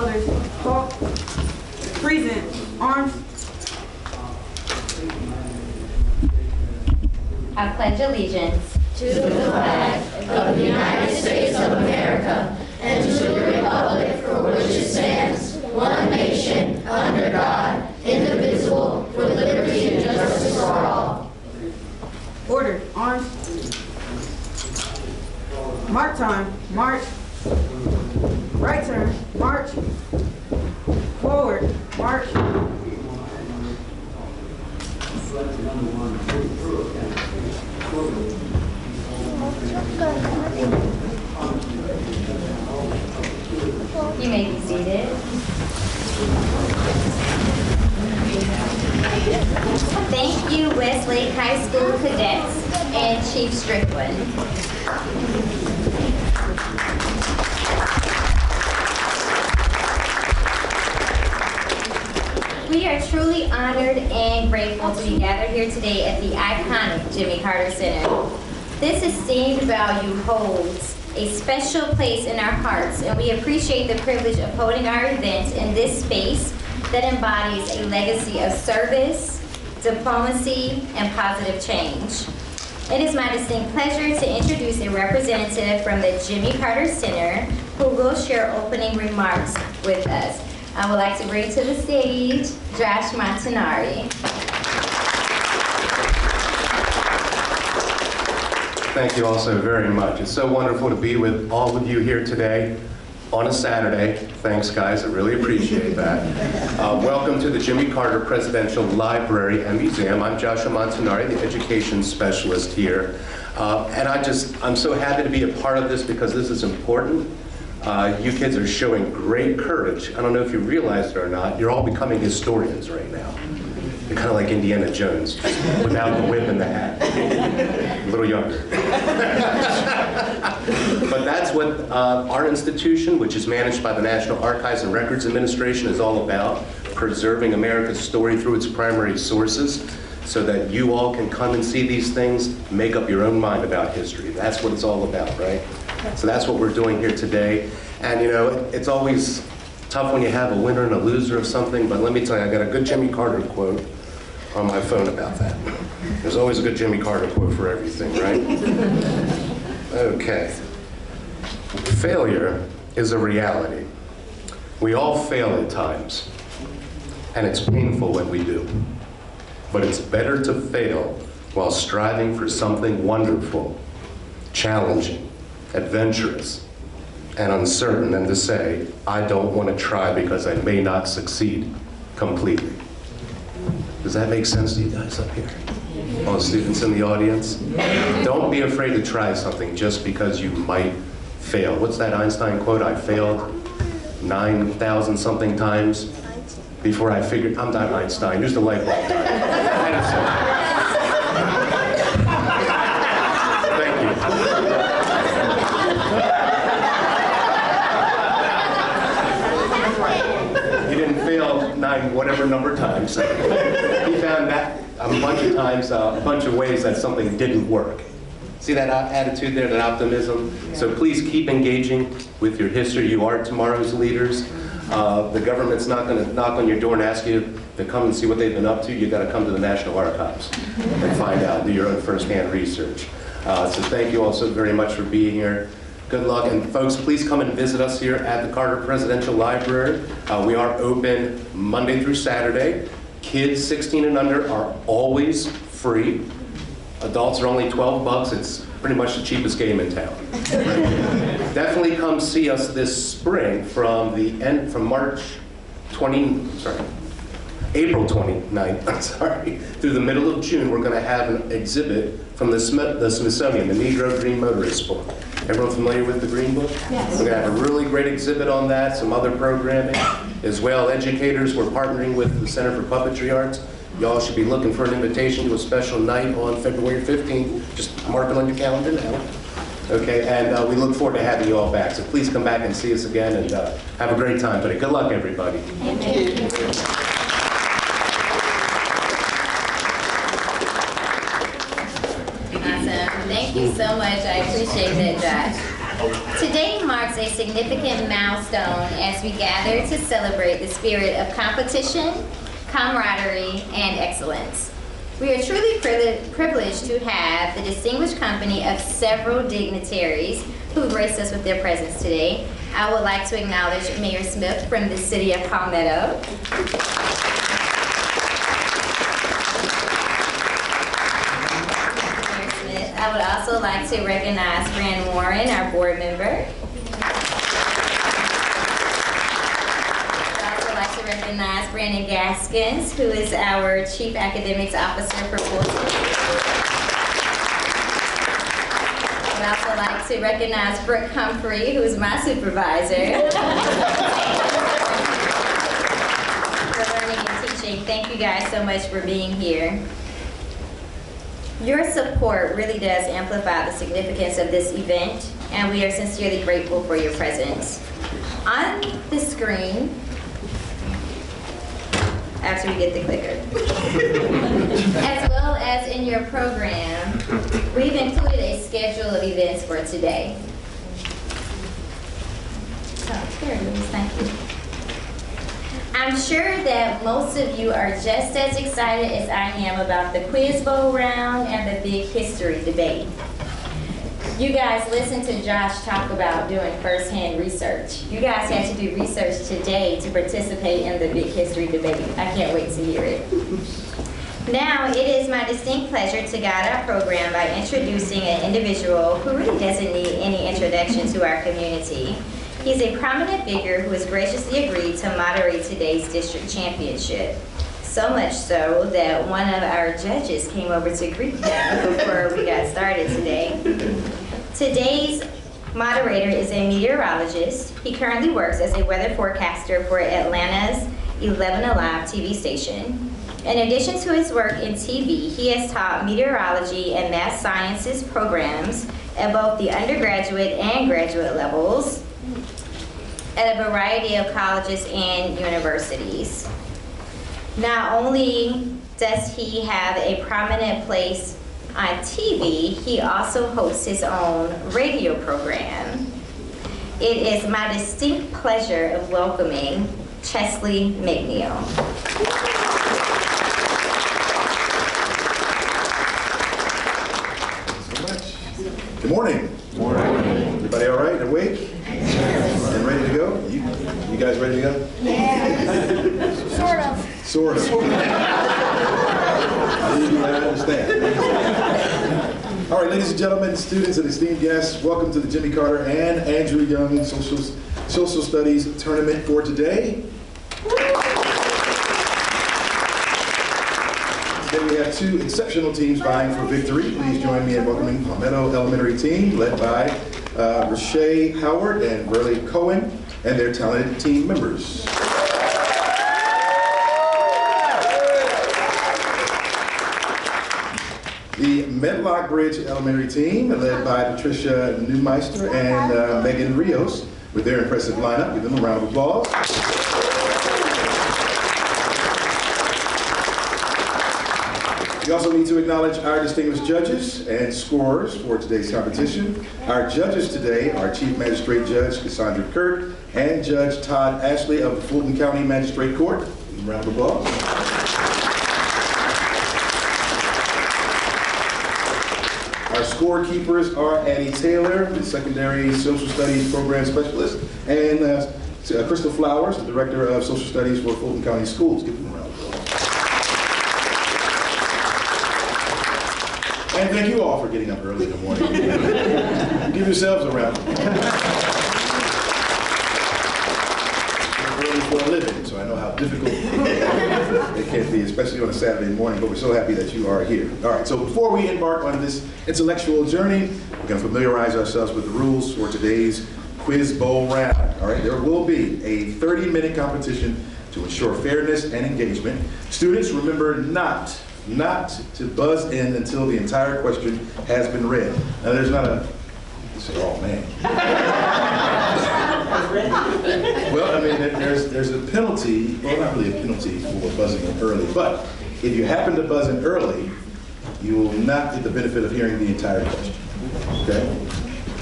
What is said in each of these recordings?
colors. Halt. Present. Arms. I pledge allegiance to the flag of the United States of America and to the republic for which it stands, one nation, under God, indivisible, with liberty and justice for all. Order. Arms. Mark time. March. Right turn. March. Forward. March. You may be seated. Thank you, Westlake High School cadets and Chief Strickland. We are truly honored and grateful to be gathered here today at the iconic Jimmy Carter Center. This esteemed value holds a special place in our hearts, and we appreciate the privilege of holding our event in this space that embodies a legacy of service, diplomacy, and positive change. It is my distinct pleasure to introduce a representative from the Jimmy Carter Center who will share opening remarks with us. I would like to bring to the stage Josh Montanari. Thank you all so very much. It's so wonderful to be with all of you here today on a Saturday. Thanks, guys. I really appreciate that. Welcome to the Jimmy Carter Presidential Library and Museum. I'm Joshua Montanari, the education specialist here. And I'm so happy to be a part of this because this is important. You kids are showing great courage. I don't know if you realize it or not, you're all becoming historians right now. You're kind of like Indiana Jones, just without the whip and the hat. A little younger. But that's what our institution, which is managed by the National Archives and Records Administration, is all about, preserving America's story through its primary sources so that you all can come and see these things, make up your own mind about history. That's what it's all about, right? So that's what we're doing here today. And you know, it's always tough when you have a winner and a loser of something, but let me tell you, I got a good Jimmy Carter quote on my phone about that. There's always a good Jimmy Carter quote for everything, right? Okay. Failure is a reality. We all fail at times, and it's painful when we do. But it's better to fail while striving for something wonderful, challenging, adventurous, and uncertain than to say, I don't want to try because I may not succeed completely. Does that make sense to you guys up here? All the students in the audience? Don't be afraid to try something just because you might fail. What's that Einstein quote? I failed 9,000 something times before I figured, I'm not Einstein, use the light bulb. Thank you. He didn't fail 9 whatever number times. He found that a bunch of times, a bunch of ways that something didn't work. See that attitude there, that optimism? So please keep engaging with your history. You are tomorrow's leaders. The government's not going to knock on your door and ask you to come and see what they've been up to. You've got to come to the National Archives and find out, do your own first-hand research. So thank you all so very much for being here. Good luck, and folks, please come and visit us here at the Carter Presidential Library. We are open Monday through Saturday. Kids 16 and under are always free. Adults are only 12 bucks. It's pretty much the cheapest game in town. Definitely come see us this spring from April 29th, through the middle of June. We're going to have an exhibit from the Smithsonian, the Negro Dream Motorist book. Everyone familiar with the Green Book? Yes. We're going to have a really great exhibit on that, some other programming as well. Educators, we're partnering with the Center for Puppetry Arts. Y'all should be looking for an invitation to a special night on February 15th. Just mark it on your calendar now. Okay, and we look forward to having you all back. So please come back and see us again and have a great time today. Good luck, everybody. Thank you. Awesome. Thank you so much. I appreciate that, Josh. Today marks a significant milestone as we gather to celebrate the spirit of competition, camaraderie, and excellence. We are truly privileged to have the distinguished company of several dignitaries who graced us with their presence today. I would like to acknowledge Mayor Smith from the city of Palmetto. Mayor Smith. I would also like to recognize Fran Warren, our board member. Recognize Brandon Gaskins, who is our Chief Academics Officer for Fulton. I would also like to recognize Brooke Humphrey, who is my supervisor. For learning and teaching. Thank you guys so much for being here. Your support really does amplify the significance of this event, and we are sincerely grateful for your presence. On the screen, after we get the clicker. As well as in your program, we've included a schedule of events for today. So, there it is, thank you. I'm sure that most of you are just as excited as I am about the Quiz Bowl round and the big history debate. You guys listened to Josh talk about doing firsthand research. You guys had to do research today to participate in the big history debate. I can't wait to hear it. Now, it is my distinct pleasure to guide our program by introducing an individual who really doesn't need any introduction to our community. He's a prominent figure who has graciously agreed to moderate today's district championship. So much so that one of our judges came over to greet him before we got started today. Today's moderator is a meteorologist. He currently works as a weather forecaster for Atlanta's 11 Alive TV station. In addition to his work in TV, he has taught meteorology and math sciences programs at both the undergraduate and graduate levels at a variety of colleges and universities. Not only does he have a prominent place on TV, he also hosts his own radio program. It is my distinct pleasure of welcoming Chesley McNeil. Good morning. Good morning. Everybody all right? Awake? And ready to go? You guys ready to go? Yeah. Sort of. Sort of. I understand. All right, ladies and gentlemen, students and esteemed guests, welcome to the Jimmy Carter and Andrew Young Social Studies Tournament for today. Today we have two exceptional teams vying for victory. Please join me in welcoming Palmetto Elementary team led by Rashay Howard and Burley Cohen and their talented team members. The Medlock Bridge Elementary team, led by Patricia Neumeister and Megan Rios, with their impressive lineup. Give them a round of applause. We also need to acknowledge our distinguished judges and scorers for today's competition. Our judges today are Chief Magistrate Judge Cassandra Kirk and Judge Todd Ashley of the Fulton County Magistrate Court. Give them a round of applause. Our scorekeepers are Addie Taylor, the Secondary Social Studies Program Specialist, and Crystal Flowers, the Director of Social Studies for Fulton County Schools. Give them a round of applause. And thank you all for getting up early in the morning. Give yourselves a round of applause. For a living, so I know how difficult it can be, especially on a Saturday morning, but we're so happy that you are here. All right, so before we embark on this intellectual journey, we're going to familiarize ourselves with the rules for today's Quiz Bowl round. All right, there will be a 30-minute competition to ensure fairness and engagement. Students, remember not to buzz in until the entire question has been read. Now, there's not a, oh man. Well, I mean, there's a penalty, well, not really a penalty for buzzing in early, but if you happen to buzz in early, you will not get the benefit of hearing the entire question, okay?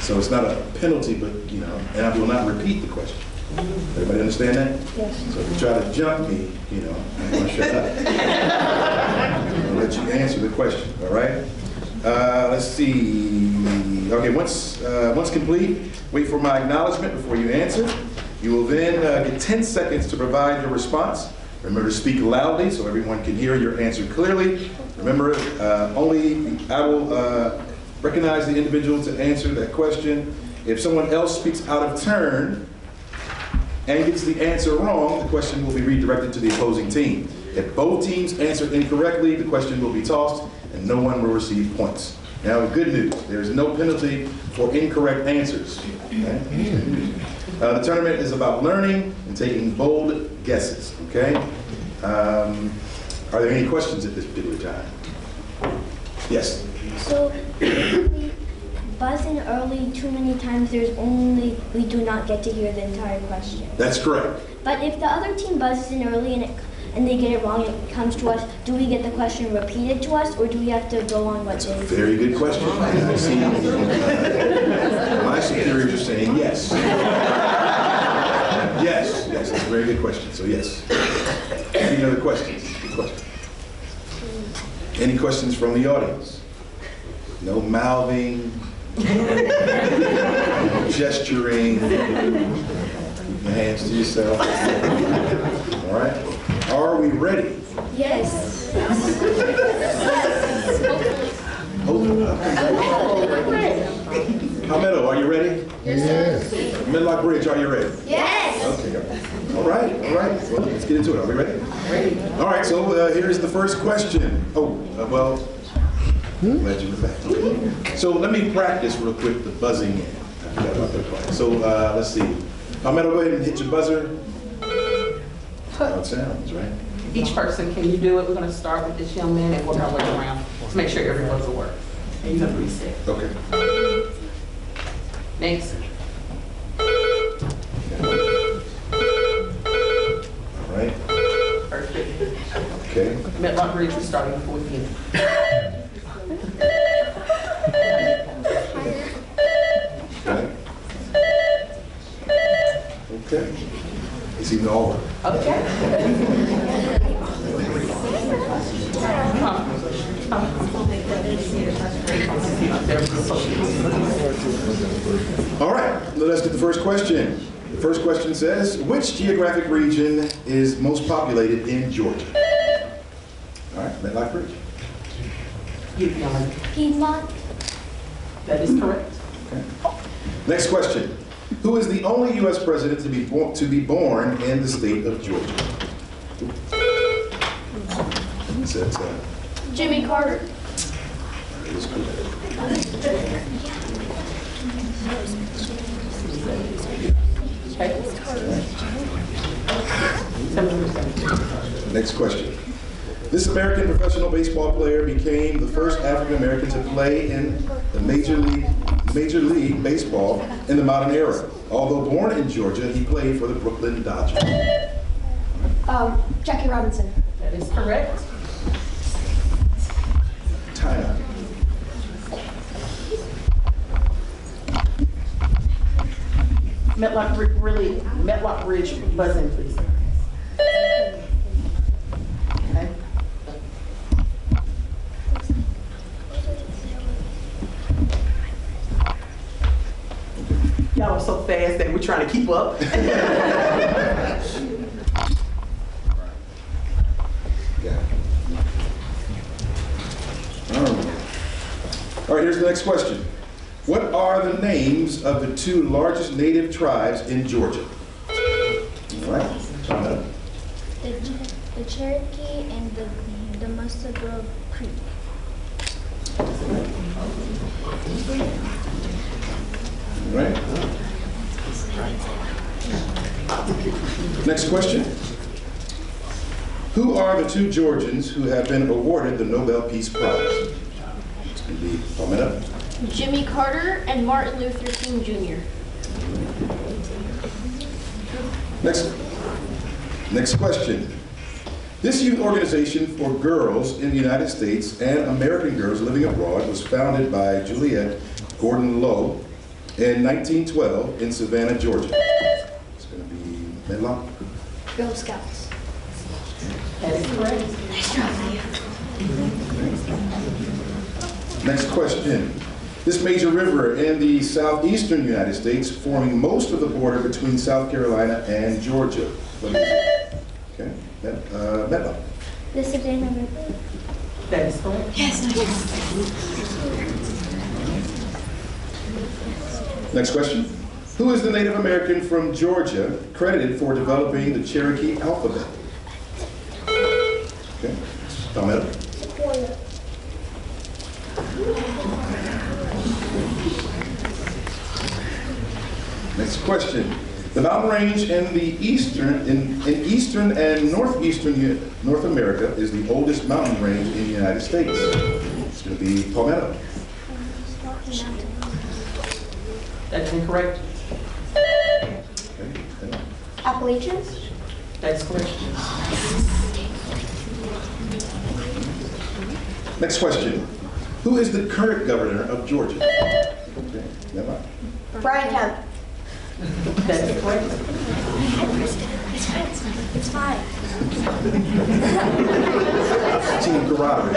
So it's not a penalty, but, you know, and I will not repeat the question. Everybody understand that? Yes. So if you try to jump me, you know, I'm going to shut up. I'll let you answer the question, all right? Let's see. Okay, once complete, wait for my acknowledgement before you answer. You will then get 10 seconds to provide your response. Remember to speak loudly so everyone can hear your answer clearly. Remember, I will recognize the individual to answer that question. If someone else speaks out of turn and gets the answer wrong, the question will be redirected to the opposing team. If both teams answer incorrectly, the question will be tossed and no one will receive points. Now, good news, there's no penalty for incorrect answers. Okay? The tournament is about learning and taking bold guesses, okay? Are there any questions at this particular time? Yes? So, if we buzz in early too many times, we do not get to hear the entire question. That's correct. But if the other team buzzes in early and they get it wrong and it comes to us, do we get the question repeated to us, or do we have to go on what they say? Very good question. I see my superiors are saying yes. Yes, that's a very good question, so yes. Any other questions? Good question. Any questions from the audience? No mouthing, no gesturing, your hands to yourself. All right? Are we ready? Yes. Palmetto, are you ready? Yes. Medlock Bridge, are you ready? Yes. Okay. All right. Well, let's get into it. Are we ready? Ready. All right, so here's the first question. Well, glad you were back. Okay. So let me practice real quick the buzzing in. I forgot about that part. So let's see. Palmetto, go ahead and hit your buzzer. How it sounds, right? Each person, can you do it? We're going to start with this young man and work our way around to make sure every buzzer works. And you're going to reset. Okay. Next. All right. Perfect. Okay. Medlock Bridge, we're starting before we begin. Okay. It's even over. Okay. All right, let's get the first question. The first question says, which geographic region is most populated in Georgia? All right, Medlock Bridge. Piedmont. That is correct. Okay. Next question. Who is the only U.S. president to be born in the state of Georgia? That's Jimmy Carter. that is correct. Next question. This American professional baseball player became the first African American to play in the Major League Baseball in the modern era. Although born in Georgia, he played for the Brooklyn Dodgers. Jackie Robinson. That is correct. Time. Medlock Bridge, buzz in, please. Okay. Y'all are so fast that we're trying to keep up. All right, here's the next question. What are the names of the two largest native tribes in Georgia? All right, Palmetto. The Cherokee and the Muscogee Creek. All right. Next question. Who are the two Georgians who have been awarded the Nobel Peace Prize? It's going to be Palmetto. Jimmy Carter and Martin Luther King Jr. Next question. This youth organization for girls in the United States and American girls living abroad was founded by Juliet Gordon Lowe In 1912, in Savannah, Georgia. It's going to be Medlock. Girl Scouts. That is correct. Next question. This major river in the southeastern United States, forming most of the border between South Carolina and Georgia. What is it? Okay, Medlock. The Savannah River. That is correct. Next question. Who is the Native American from Georgia credited for developing the Cherokee alphabet? Okay, Palmetto. Next question. The mountain range in the eastern and northeastern North America is the oldest mountain range in the United States. It's going to be Palmetto. That's incorrect. Okay. Appalachians. That's correct. Next question. Who is the current governor of Georgia? Okay. Never mind. Brian Kemp. That is correct. It's fine. Team camaraderie.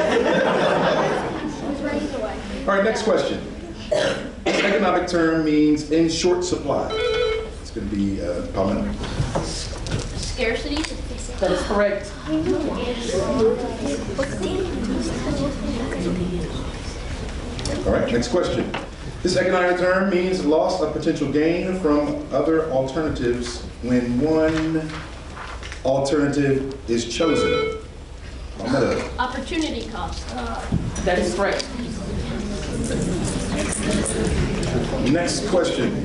All right, next question. This economic term means in short supply. It's going to be Palmetto. Scarcity. That is correct. All right, next question. This economic term means loss of potential gain from other alternatives when one alternative is chosen. Palmetto. Opportunity cost. That is correct. Next question.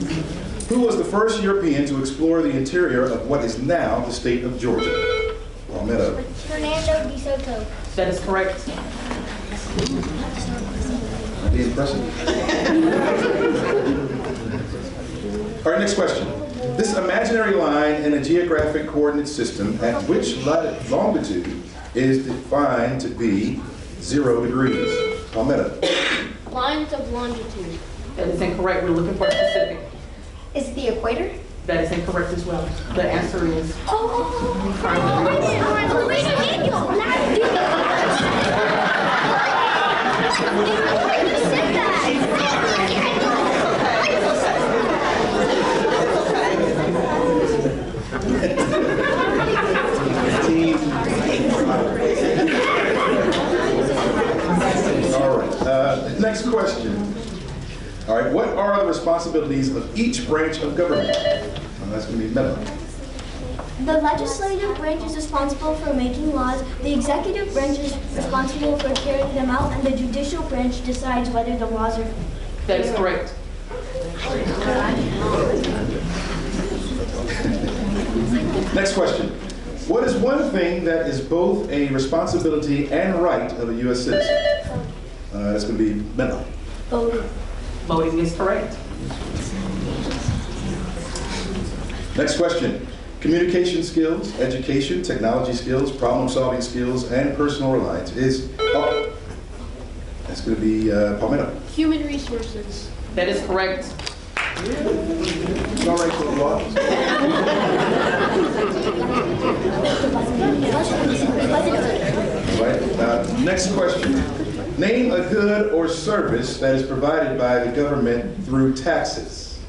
Who was the first European to explore the interior of what is now the state of Georgia? Palmetto. Fernando de Soto. That is correct. Be impressive. All right, next question. This imaginary line in a geographic coordinate system at which longitude is defined to be 0 degrees? Palmetto. Lines of longitude. That is incorrect. We're looking for a specific. Is it the equator? That is incorrect as well. The answer is All right, next question. All right, what are the responsibilities of each branch of government? That's going to be Medlock. The legislative branch is responsible for making laws, the executive branch is responsible for carrying them out, and the judicial branch decides whether the laws are that is correct. Next question. What is one thing that is both a responsibility and right of a U.S. citizen? That's going to be Medlock. voting. Voting is correct. Next question. Communication skills, education, technology skills, problem-solving skills, and personal reliance is, that's going to be Palmetto. Human resources. That is correct. It's all right to applaud. Right. Next question. Name a good or service that is provided by the government through taxes.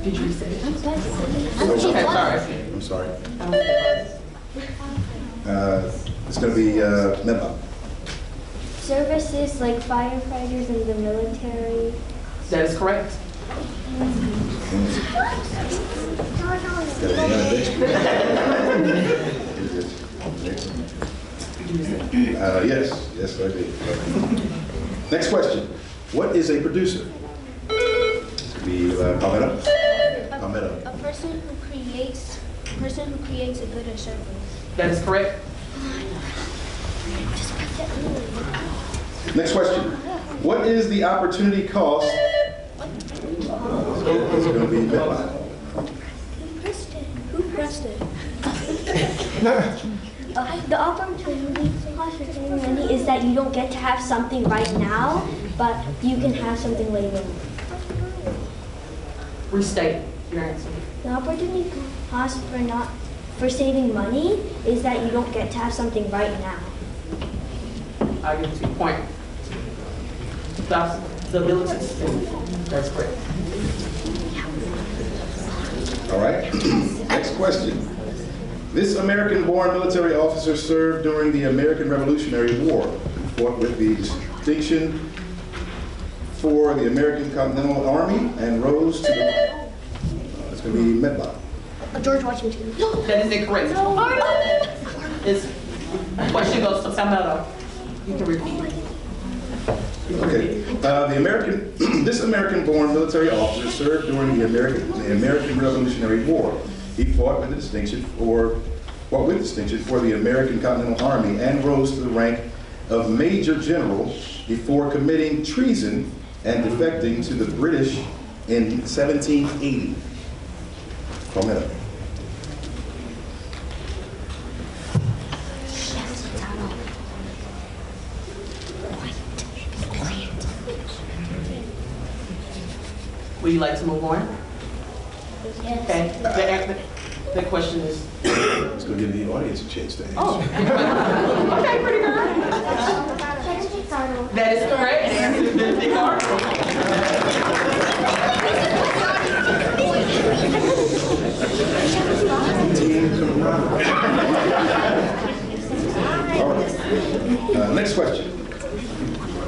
Did you say it? Oh, Okay, sorry. I'm sorry. It's going to be Medlock. Services like firefighters in the military. That is correct. Yes, I did. Next question. What is a producer? This could be Palmetto. Palmetto. A person who creates a good or service. That is correct. Next question. What is the opportunity cost? It's going to be Medlock. Who pressed it? The opportunity cost for saving money is that you don't get to have something right now, but you can have something later on. Restate your answer. The opportunity cost for saving money is that you don't get to have something right now. I'll give it to you. Point. That's the ability to sue. That's correct. All right. Next question. This American-born military officer served during the American Revolutionary War, fought with the distinction for the American Continental Army, and rose to the, it's going to be Medlock. George Washington. That is incorrect. This question goes to Palmetto. You can repeat. Okay. This American-born military officer served during the American Revolutionary War. He fought with distinction for the American Continental Army and rose to the rank of Major General before committing treason and defecting to the British in 1780. Palmetto. Would you like to move on? Yes. Okay. The question is. It's going to give the audience a chance to answer. Oh. Okay, pretty girl. That is correct. The answer is Benedict Arnold. All right. Next question.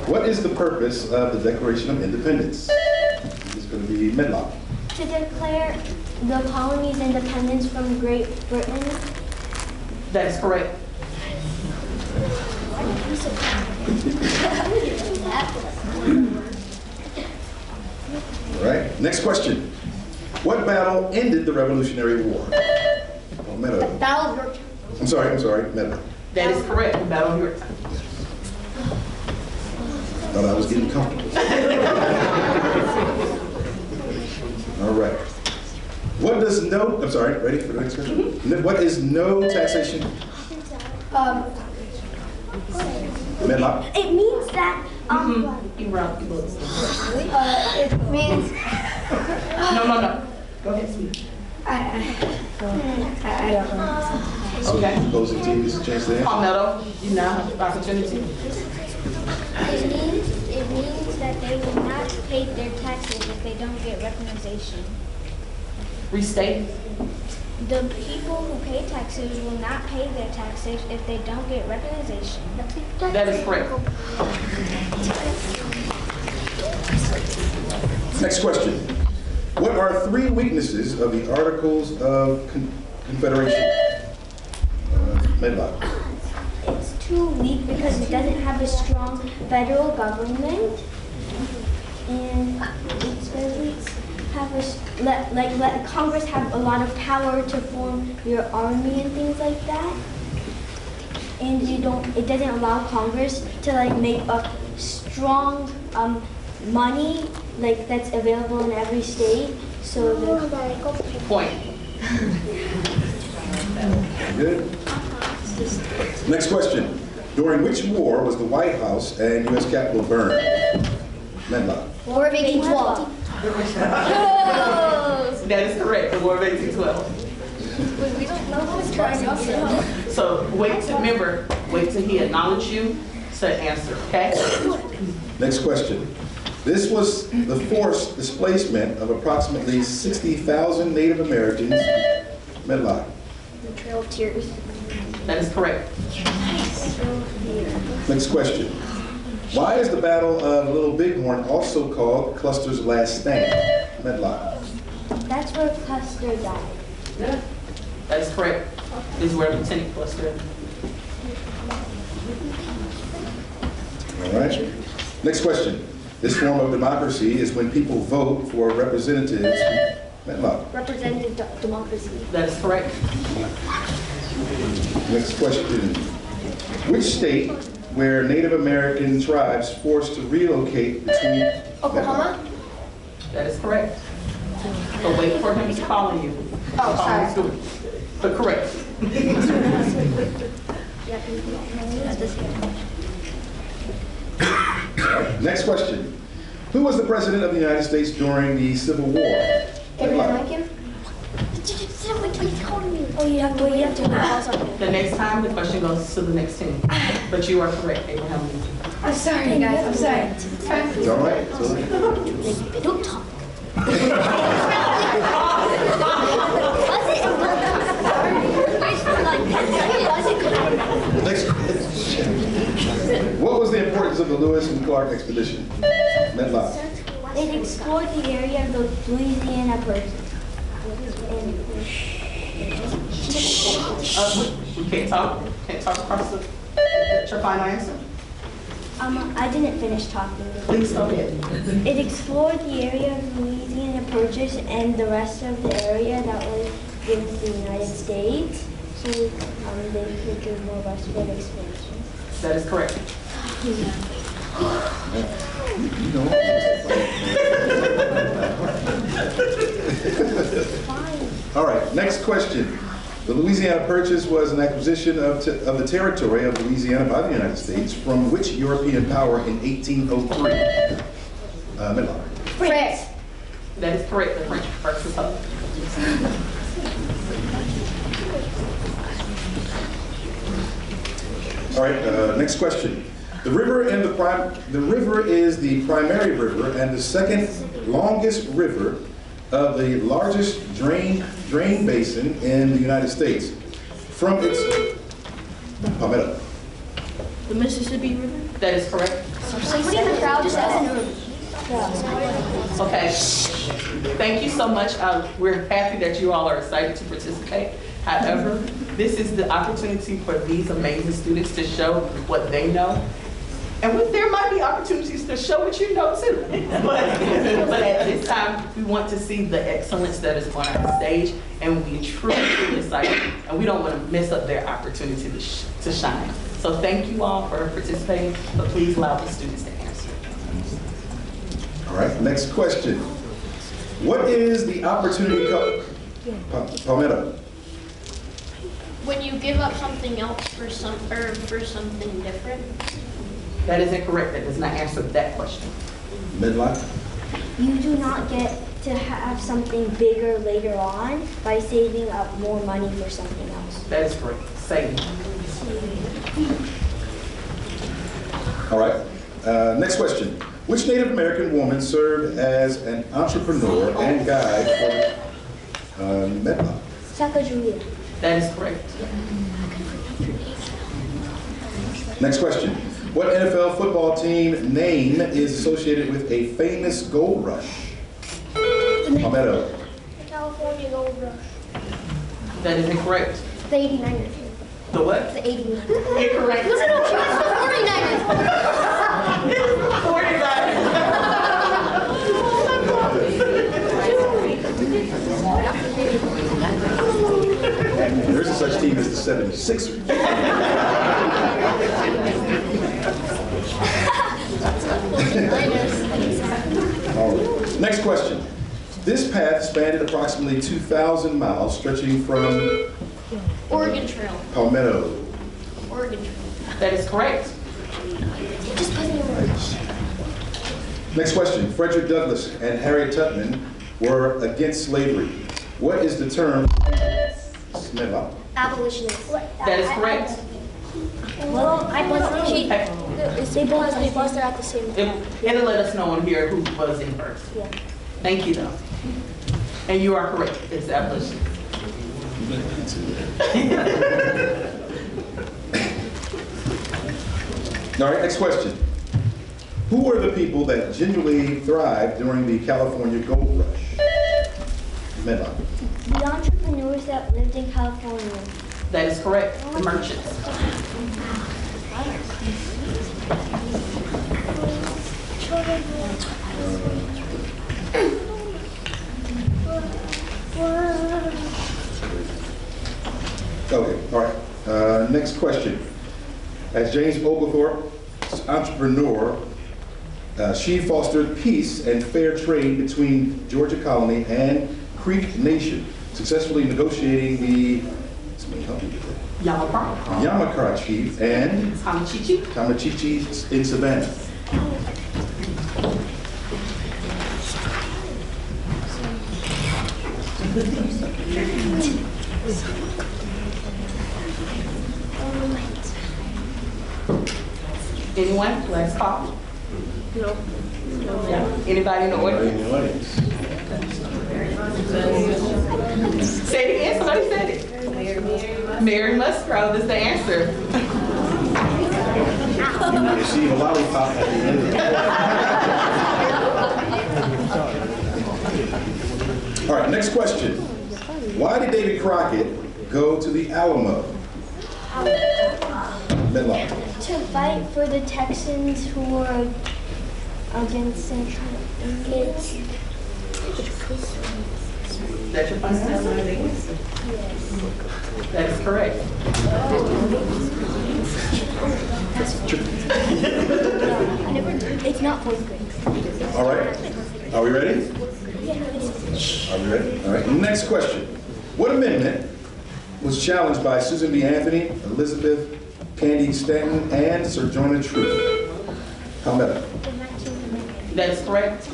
What is the purpose of the Declaration of Independence? This is going to be Medlock. To declare the colony's independence from Great Britain. That is correct. All right. Next question. What battle ended the Revolutionary War? Palmetto. Battle of Yorktown. I'm sorry, Medlock. That is correct. The Battle of Yorktown. Thought I was getting comfortable. All right. What does no, I'm sorry, ready for the next question? What is no taxation? Medlock. It means that, You brought the books. it means, No. Go ahead, sweetie. I don't know. So Okay. the opposing team gets a chance to answer. Palmetto, you now have the opportunity. It means that they will not pay their taxes if they don't get recognition. Restate. The people who pay taxes will not pay their taxes if they don't get recognition. That is correct. Next question. What are 3 weaknesses of the Articles of Confederation? Medlock. It's too weak because it doesn't have a strong federal government, and it doesn't have let Congress have a lot of power to form your army and things like that. And it doesn't allow Congress to make a strong money that's available in every state. So Point. Good. Next question. During which war was the White House and U.S. Capitol burned? Medlock. War of 1812. That is correct. The War of 1812. We don't know who's trying to. So wait till he acknowledge you to answer, okay? Next question. This was the forced displacement of approximately 60,000 Native Americans. Medlock. The Trail of Tears. That is correct. Next question. Why is the Battle of Little Bighorn also called Custer's Last Stand? Medlock. That's where Custer died. Yeah. That is correct. This is where Lieutenant Custer. All right. Next question. This form of democracy is when people vote for representatives. Medlock. Representative democracy. That is correct. Next question. Which state were Native American tribes forced to relocate between? Oklahoma? That is correct. But wait for him to call you. Oh, sorry. But correct. Next question. Who was the President of the United States during the Civil War? Abraham Lincoln? Oh, you have to wait. The next time, the question goes to the next team. But you are correct, Abraham Lincoln. I'm sorry, guys. I'm sorry. It's all right. Don't talk. Next question. What was the importance of the Lewis and Clark expedition? Medlock. It explored the area of the Louisiana Purchase. We can't talk across your final answer. I didn't finish talking. Please go ahead. It explored the area of Louisiana Purchase and the rest of the area that was with the United States, so they could do more westward expansion. That is correct. All right, next question. The Louisiana Purchase was an acquisition of the territory of Louisiana by the United States from which European power in 1803? Medlock. France. That is correct. The French purchased up. All right, next question. The river is the primary river and the second longest river of the largest drain basin in the United States. From its Palmetto. The Mississippi River? That is correct. Somebody in the crowd said. Okay. Thank you so much. We're happy that you all are excited to participate. However, this is the opportunity for these amazing students to show what they know. And there might be opportunities to show what you know too. but at this time, we want to see the excellence that is on our stage, and we truly excited, and we don't want to miss up their opportunity to shine. So thank you all for participating, but please allow the students to answer. All right, next question. What is the opportunity Palmetto? When you give up something else for something different. That is incorrect. That does not answer that question. Medlock? You do not get to have something bigger later on by saving up more money for something else. That is correct. Saving. All right, next question. Which Native American woman served as an entrepreneur and guide for Medlock? Sacagawea. That is correct. Next question. What NFL football team name is associated with a famous gold rush? Palmetto. The California Gold Rush. That is incorrect. The 89ers. The what? The 89ers. Incorrect. The 49ers. 49. There is such team as the 76ers. All right. Next question. This path spanned approximately 2,000 miles, stretching from Oregon Trail. Palmetto. Oregon Trail. That is correct. Next question. Frederick Douglass and Harriet Tubman were against slavery. What is the term? Medlock. Abolitionist. That is correct. Well, they both are at the same time. It'll let us know on here who was in first. Yeah. Thank you, though. And you are correct. It's abolition. All right, next question. Who were the people that genuinely thrived during the California gold rush? Medlock. The entrepreneurs that lived in California. That is correct. The merchants. Okay, all right. Next question. As James Oglethorpe's entrepreneur, she fostered peace and fair trade between Georgia Colony and Creek Nation, successfully negotiating the Somebody help me with that. Yamakar. Yamakar Chief and Tamachichi. Tamachichi in Savannah. Anyone? Last call? No. Yeah. Anybody in the Anybody audience? in the audience? Say it again, somebody said it. Mary Musgrove is the answer. You receive a lollipop at the end of the All right, next question. Why did David Crockett go to the Alamo? Medlock. To fight for the Texans who were against Central India. That's your final answer? That is correct. It's not fourth grade. All right. Are we ready? Are we ready? All right. Next question. What amendment was challenged by Susan B. Anthony, Elizabeth Cady Stanton, and Sojourner Truth? Palmetto. That is correct.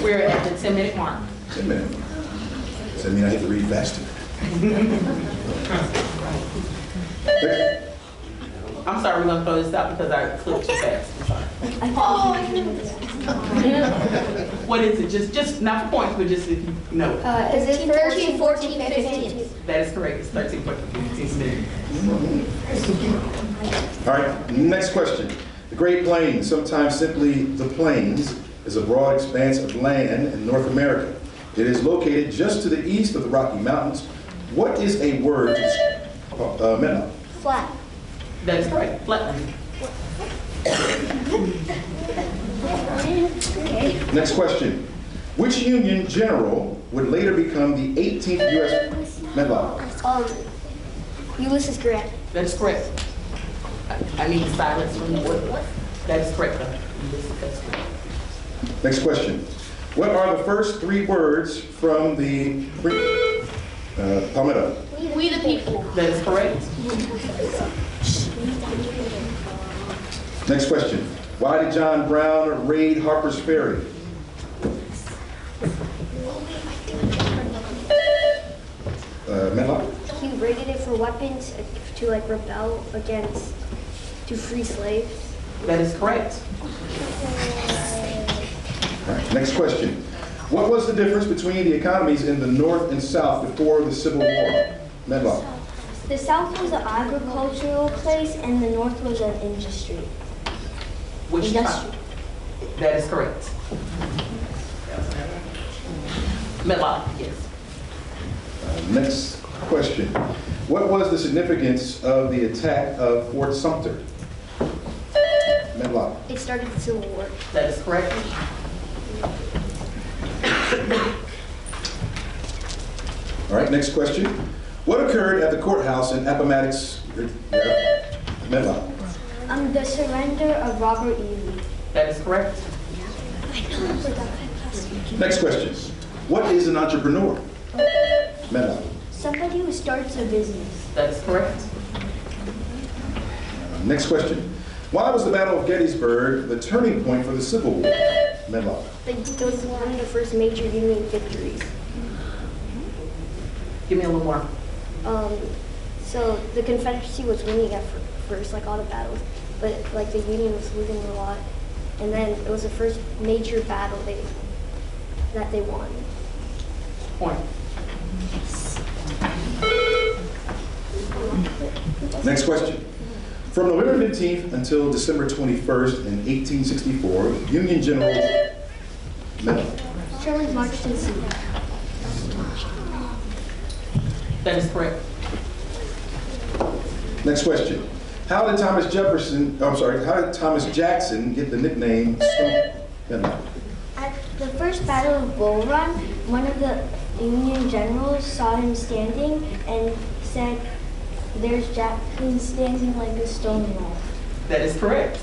We're at the 10-minute mark. 10 minutes. Does that mean I have to read faster? I'm sorry, we're gonna throw this out because I clicked too fast. I'm sorry. What is it? Just not for points, but just if you know. Is it 13, 14, 15? That is correct. It's 13, 14, 15 minutes. All right, next question. The Great Plains, sometimes simply the Plains, is a broad expanse of land in North America. It is located just to the east of the Rocky Mountains. What is a word to Medlock? Flat. That is correct. Flatland. Okay. Next question. Which Union general would later become the 18th U.S. Medlock? Ulysses Grant. That is correct. I need silence from the board. That is correct. That's correct. Next question. What are the first three words from the Palmetto? We the people. That is correct. Next question. Why did John Brown raid Harper's Ferry? Medlock? He raided it for weapons to like rebel against, to free slaves. That is correct. All right, next question. What was the difference between the economies in the North and South before the Civil War? Medlock. The South was an agricultural place and the North was an industry. Which Industry. time? That is correct. Medlock, yes. Next question. What was the significance of the attack of Fort Sumter? Medlock. It started the Civil War. That is correct. All right, next question. What occurred at the courthouse in Appomattox? Medlock. The surrender of Robert E. Lee. That is correct. Next question. What is an entrepreneur? Medlock. Somebody who starts a business. That is correct. Next question. Why was the Battle of Gettysburg the turning point for the Civil War? Medlock. It was one of the first major Union victories. Give me a little more. So the Confederacy was winning at first, like all the battles, but like the Union was losing a lot. And then it was the first major battle that they won. Point. Next question. From November 15th until December 21st in 1864, Union General Medlock. Sherman marched to sea. That is correct. Next question. How did Thomas Jackson get the nickname Stone? Medlock. At the first Battle of Bull Run, one of the Union generals saw him standing and said, "There's Jackson standing like a stone wall." That is correct.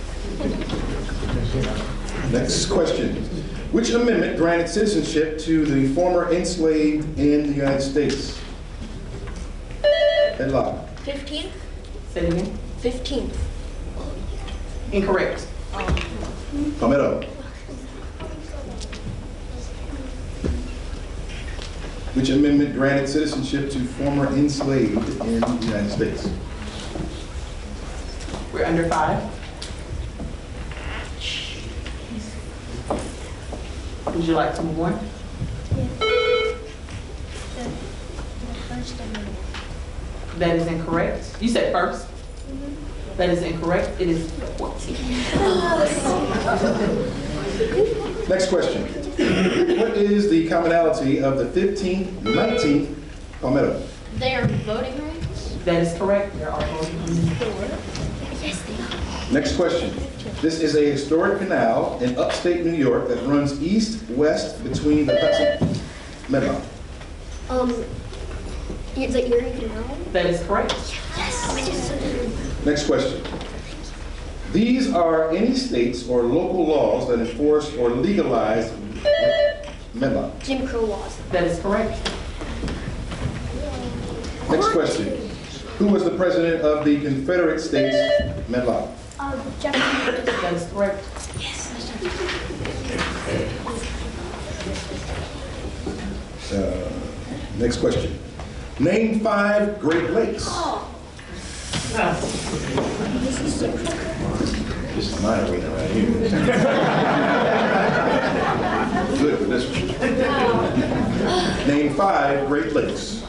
Next question. Which amendment granted citizenship to the former enslaved in the United States? Medlock. 15th? Say it again. 15th. Incorrect. Palmetto. Which amendment granted citizenship to former enslaved in the United States? We're under 5. Would you like to move on? The First Amendment. That is incorrect. You said first? That is incorrect. It is 14. Next question. What is the commonality of the 15th, 19th Palmetto? They are voting rights? That is correct. There are voting rights. Yes, they are. Next question. This is a historic canal in upstate New York that runs east-west between the Hudson. Medlock. The Erie Canal? That is correct. Next question. These are any states or local laws that enforce or legalize Medlock. Jim Crow laws. That is correct. Next question. Who was the president of the Confederate States? Medlock. Jefferson. That is correct. Next question. Name 5 Great Lakes. This is my arena right here. Good for this one. Name 5 Great Lakes.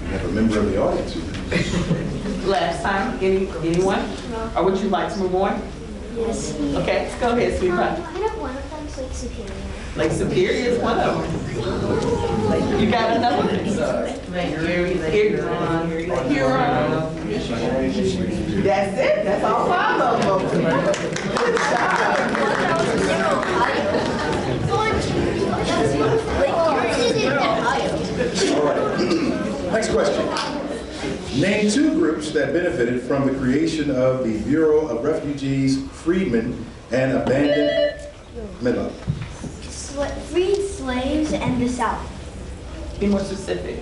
We have a member of the audience who Last time, anyone? Or would you like to move on? Yes. Okay, go ahead, sweetheart. I know one of them is Lake Superior. Lake Superior is one of them. You got another one? Huron. That's it. That's all 5 of them. Good job. All right. Next question. Name 2 groups that benefited from the creation of the Bureau of Refugees, Freedmen, and Abandoned. Medlock. Freed slaves and the South. Be more specific.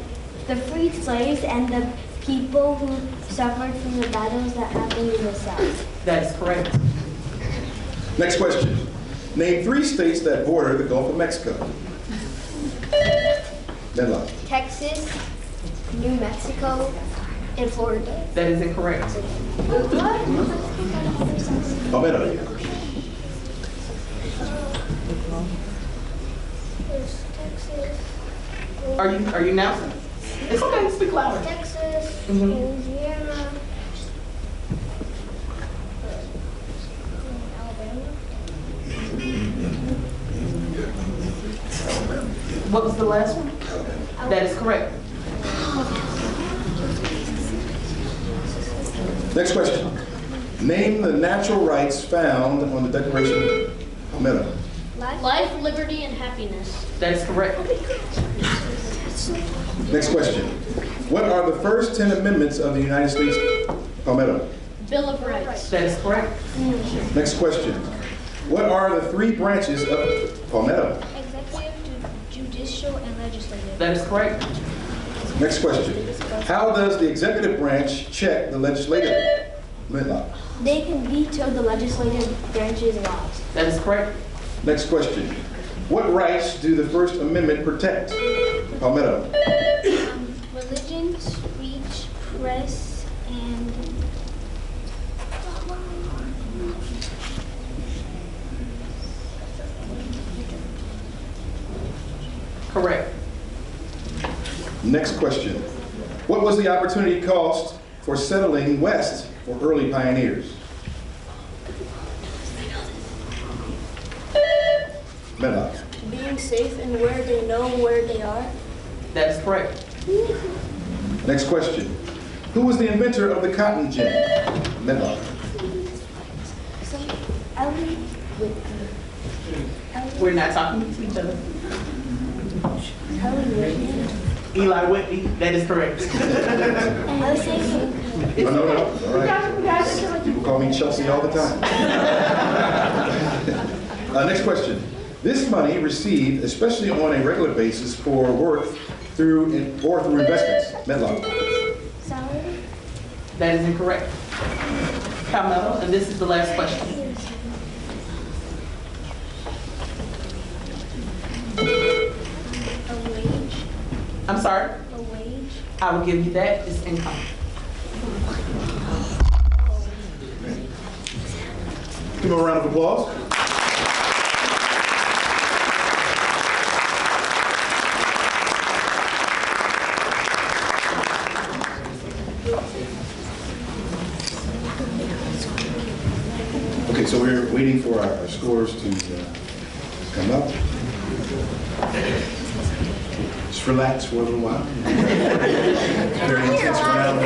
The freed slaves and the people who suffered from the battles that happened in the South. That is correct. Next question. Name 3 states that border the Gulf of Mexico. Medlock. Texas, New Mexico, and Florida. That is incorrect. Palmetto. There's Texas. Are you now? It's okay. Speak louder. Texas, Mhm. Louisiana, Alabama. What was the last one? That is correct. Next question. Name the natural rights found on the Declaration. Palmetto. Life, liberty, and happiness. That is correct. Next question. What are the first 10 amendments of the United States? Palmetto. Bill of Rights. That is correct. Next question. What are the 3 branches of Palmetto? Executive, judicial, and legislative. That is correct. Next question. How does the executive branch check the legislative? Medlock. They can veto the legislative branch's laws. That is correct. Next question. What rights do the First Amendment protect? Palmetto. Religion, speech, press, and Correct. Next question. What was the opportunity cost for settling west for early pioneers? Medlock. being safe and where they know where they are. That is correct. Next question. Who was the inventor of the cotton gin? Medlock. Ellie We're not talking to each other. Whitney. Eli Whitney, that is correct. I was saying, Oh, no, all right. People call me Chelsea all the time. Next question. This money received, especially on a regular basis, for work through investments. Medlock. salary. That is incorrect. Palmetto, and this is the last question. A wage. I'm sorry? A wage. I will give you that. It's income. Give him a round of applause. Okay, so we're waiting for our scores to come up. Just relax for a little while. Very intense round.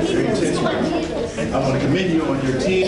Very intense round. I want to commend you on your team.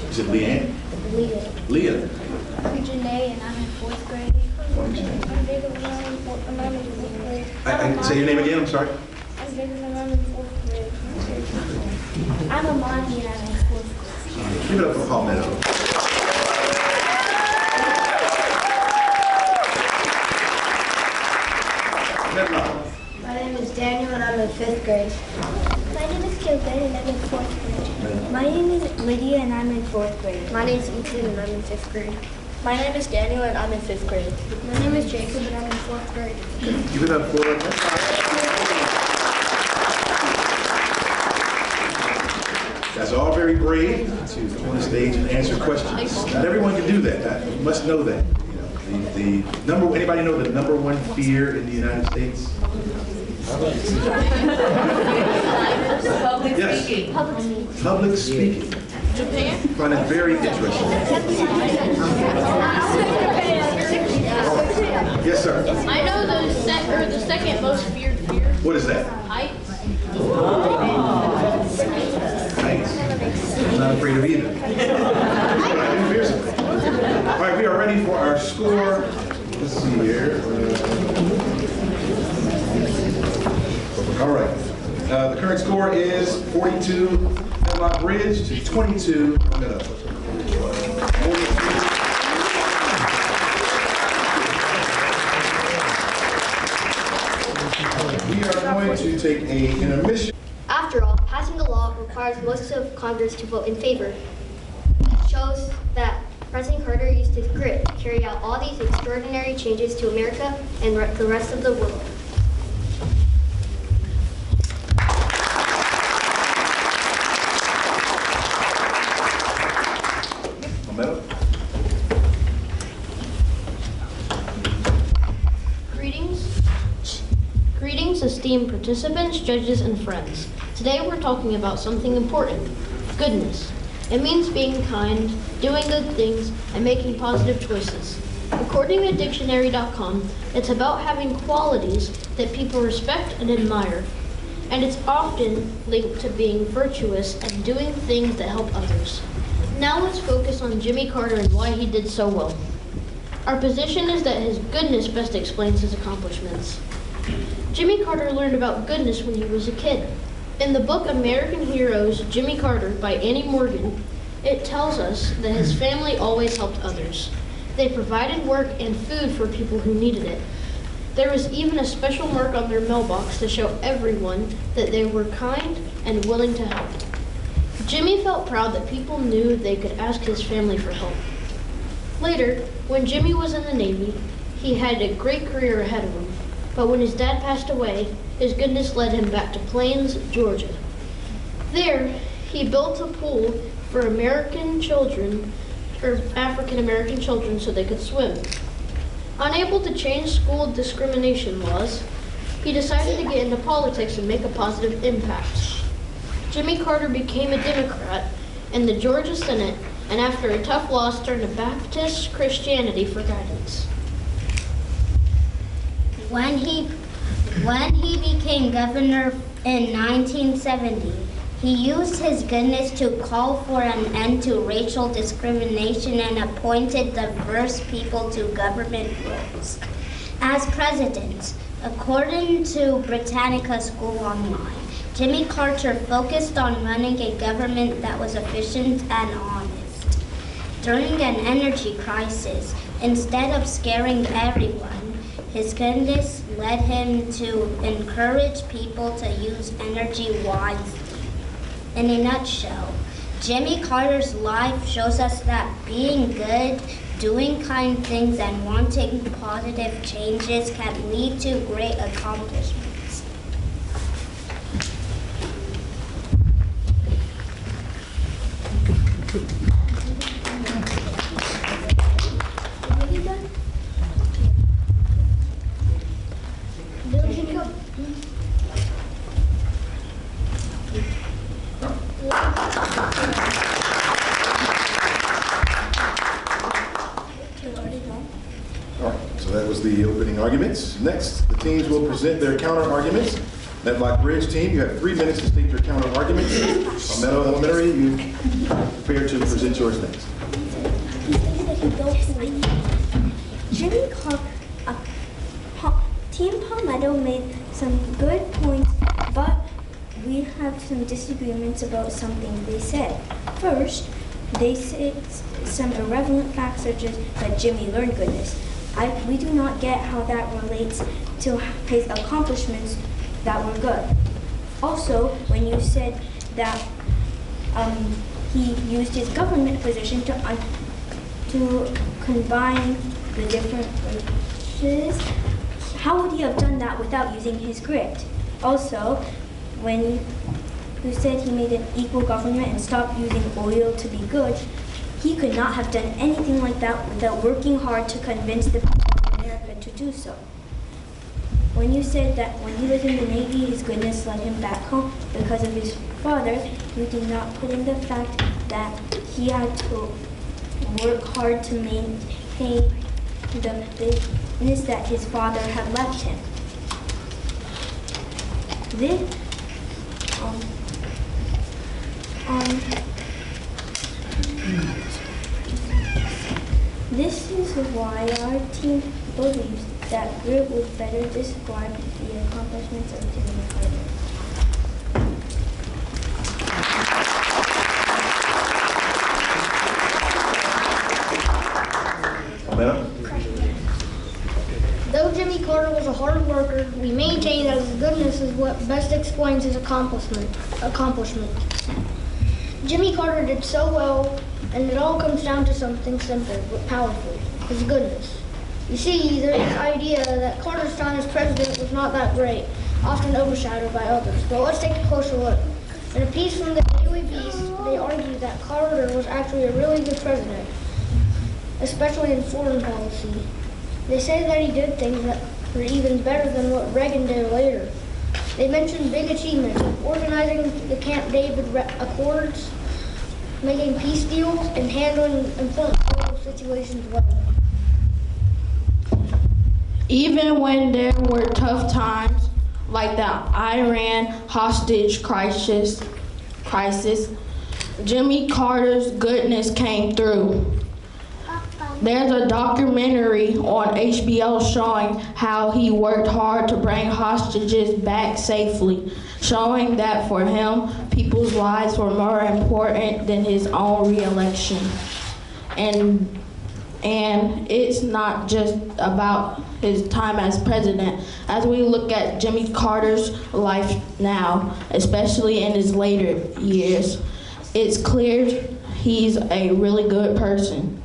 Is it Leanne? Leah. I'm Janae and I'm in 4th grade. I'm Jacob and I'm in 4th grade. Say your name again, I'm sorry. I'm Jacob and I'm in 4th grade. I'm Amani and I'm in 4th grade. Give it up for Palmetto. Medlock. My name is Daniel and I'm in 5th grade. My name is Kilben and I'm in 4th grade. My name is Lydia and I'm in 4th grade. My name is Ethan and I'm in 5th grade. My name is Daniel and I'm in 5th grade. My name is Jacob and I'm in 4th grade. Give it up for That's all very brave to come on the stage and answer questions. Not everyone can do that. You must know that. Anybody know the #1 fear in the United States? Public Yes. speaking. Public speaking. Japan? I find it very interesting. Yes, sir. I know the second most feared fear. What is that? Heights. Heights. I'm not afraid of either. But I do fear something. All right, we are ready for our score. Let's see here. All right. The current score is 42 Medlock Bridge to 22 Palmetto. We are going to take an intermission. After all, passing the law requires most of Congress to vote in favor. It shows that President Carter used his grit to carry out all these extraordinary changes to America and the rest of the world. Palmetto. Greetings, esteemed participants, judges, and friends. Today we're talking about something important, goodness. It means being kind, doing good things, and making positive choices. According to dictionary.com, it's about having qualities that people respect and admire. And it's often linked to being virtuous and doing things that help others. Now let's focus on Jimmy Carter and why he did so well. Our position is that his goodness best explains his accomplishments. Jimmy Carter learned about goodness when he was a kid. In the book American Heroes, Jimmy Carter by Annie Morgan, it tells us that his family always helped others. They provided work and food for people who needed it. There was even a special mark on their mailbox to show everyone that they were kind and willing to help. Jimmy felt proud that people knew they could ask his family for help. Later, when Jimmy was in the Navy, he had a great career ahead of him. But when his dad passed away, his goodness led him back to Plains, Georgia. There, he built a pool for African-American children so they could swim. Unable to change school discrimination laws, he decided to get into politics and make a positive impact. Jimmy Carter became a Democrat in the Georgia Senate, and after a tough loss, turned to Baptist Christianity for guidance. When he became governor in 1970, he used his goodness to call for an end to racial discrimination and appointed diverse people to government roles. As president, according to Britannica School Online, Jimmy Carter focused on running a government that was efficient and honest. During an energy crisis, instead of scaring everyone, his goodness led him to encourage people to use energy wisely. In a nutshell, Jimmy Carter's life shows us that being good, doing kind things, and wanting positive changes can lead to great accomplishments. So that was the opening arguments. Next, the teams will present their counter arguments. Medlock Bridge team, you have 3 minutes to state your counter arguments. Palmetto Elementary, you prepare to present yours next. Jimmy Carter, Team Palmetto made some good points, but we have some disagreements about something they said. First, they said some irrelevant facts such as that Jimmy learned goodness. We do not get how that relates to his accomplishments that were good. Also, when you said that he used his government position to combine the different races, how would he have done that without using his grit? Also, when you said he made an equal government and stopped using oil to be good, He could not have done anything like that without working hard to convince the people of America to do so. When you said that when he was in the Navy, his goodness led him back home because of his father, you did not put in the fact that he had to work hard to maintain the business that his father had left him. This is why our team believes that grit would better describe the accomplishments of Jimmy Carter. Though Jimmy Carter was a hard worker, we maintain that his goodness is what best explains his accomplishment. Jimmy Carter did so well, and it all comes down to something simple but powerful, his goodness. You see, there is an idea that Carter's time as president was not that great, often overshadowed by others. But let's take a closer look. In a piece from the Daily Beast, they argue that Carter was actually a really good president, especially in foreign policy. They say that he did things that were even better than what Reagan did later. They mentioned big achievements, organizing the Camp David Accords, making peace deals, and handling important global situations well. Even when there were tough times, like the Iran hostage crisis, Jimmy Carter's goodness came through. There's a documentary on HBO showing how he worked hard to bring hostages back safely, showing that for him, people's lives were more important than his own re-election. And it's not just about his time as president. As we look at Jimmy Carter's life now, especially in his later years, it's clear he's a really good person.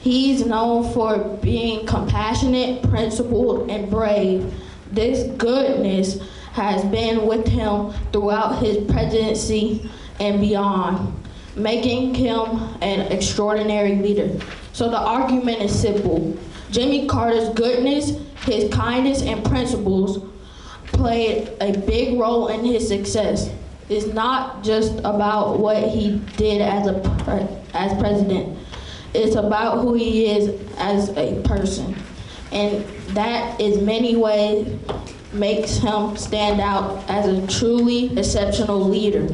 He's known for being compassionate, principled, and brave. This goodness has been with him throughout his presidency and beyond, making him an extraordinary leader. So the argument is simple. Jimmy Carter's goodness, his kindness, and principles played a big role in his success. It's not just about what he did as president. It's about who he is as a person. And that in many ways makes him stand out as a truly exceptional leader.